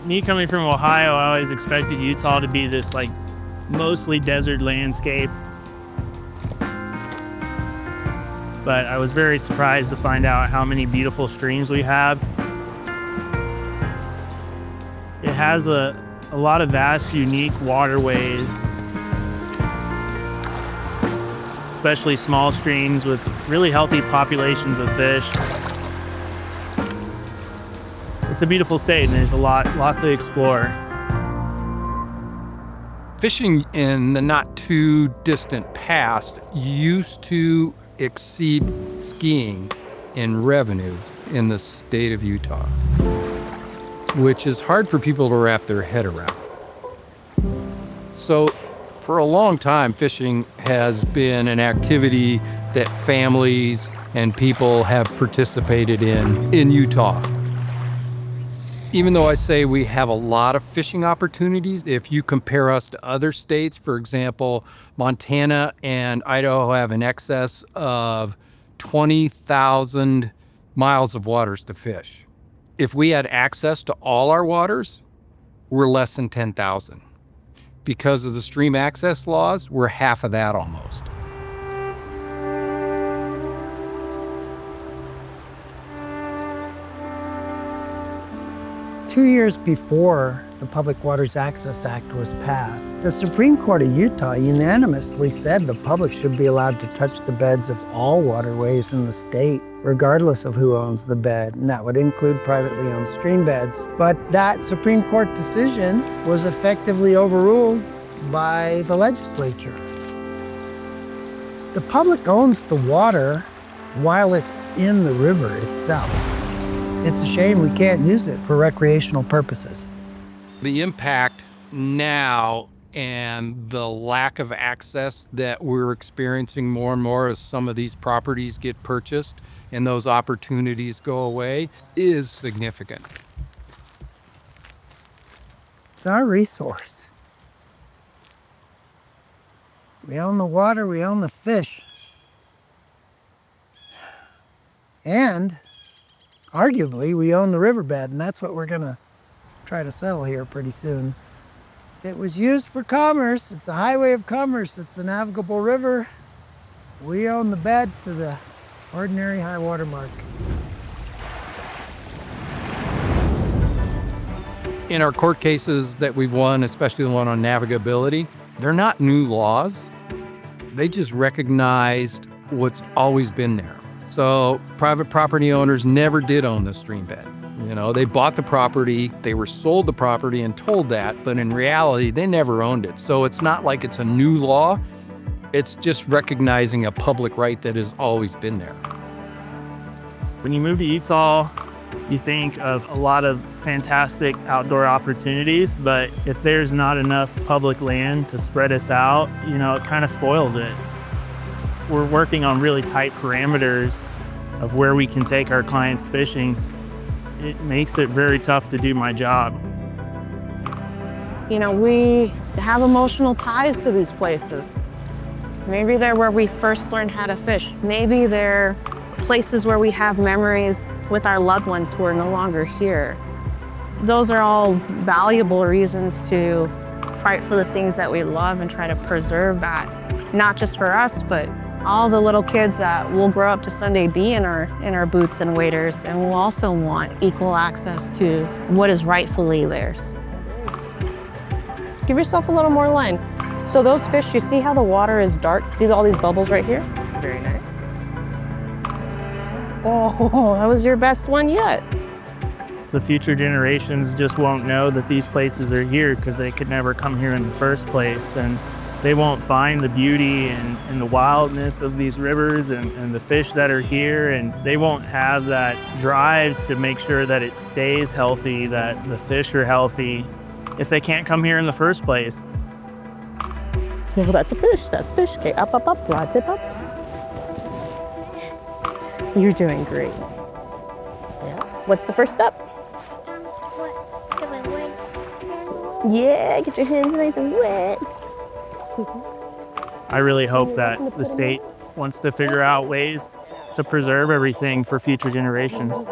Me coming from Ohio, I always expected Utah to be this like mostly desert landscape. But I was very surprised to find out how many beautiful streams we have. It has a lot of vast, unique waterways, especially small streams with really healthy populations of fish. It's a beautiful state and there's a lot to explore. Fishing in the not too distant past used to exceed skiing in revenue in the state of Utah, which is hard for people to wrap their head around. So for a long time, fishing has been an activity that families and people have participated in Utah. Even though I say we have a lot of fishing opportunities, if you compare us to other states, for example, Montana and Idaho have an excess of 20,000 miles of waters to fish. If we had access to all our waters, we're less than 10,000. Because of the stream access laws, we're half of that almost. Two years before the Public Waters Access Act was passed, the Supreme Court of Utah unanimously said the public should be allowed to touch the beds of all waterways in the state, regardless of who owns the bed, and that would include privately owned stream beds. But that Supreme Court decision was effectively overruled by the legislature. The public owns the water while it's in the river itself. It's a shame we can't use it for recreational purposes. The impact now and the lack of access that we're experiencing more and more as some of these properties get purchased and those opportunities go away is significant. It's our resource. We own the water, we own the fish. And arguably, we own the riverbed, and that's what we're gonna try to sell here pretty soon. It was used for commerce. It's a highway of commerce. It's a navigable river. We own the bed to the ordinary high water mark. In our court cases that we've won, especially the one on navigability, they're not new laws. They just recognized what's always been there. So private property owners never did own the stream bed. You know, they bought the property, they were sold the property and told that, but in reality, they never owned it. So it's not like it's a new law. It's just recognizing a public right that has always been there. When you move to Utah, you think of a lot of fantastic outdoor opportunities, but if there's not enough public land to spread us out, you know, it kind of spoils it. We're working on really tight parameters of where we can take our clients fishing. It makes it very tough to do my job. You know, we have emotional ties to these places. Maybe they're where we first learned how to fish. Maybe they're places where we have memories with our loved ones who are no longer here. Those are all valuable reasons to fight for the things that we love and try to preserve that, not just for us, but all the little kids that will grow up to someday be in our boots and waders, and will also want equal access to what is rightfully theirs. Give yourself a little more line. So those fish, you see how the water is dark? See all these bubbles right here? Very nice. Oh, that was your best one yet. The future generations just won't know that these places are here because they could never come here in the first place. And they won't find the beauty and the wildness of these rivers and the fish that are here, and they won't have that drive to make sure that it stays healthy, that the fish are healthy, if they can't come here in the first place. Well, that's a fish. That's fish. Okay, up, up, up. Rod tip up. You're doing great. Yeah. What's the first step? What? Get my wet. Yeah, get your hands nice and wet. I really hope that the state wants to figure out ways to preserve everything for future generations.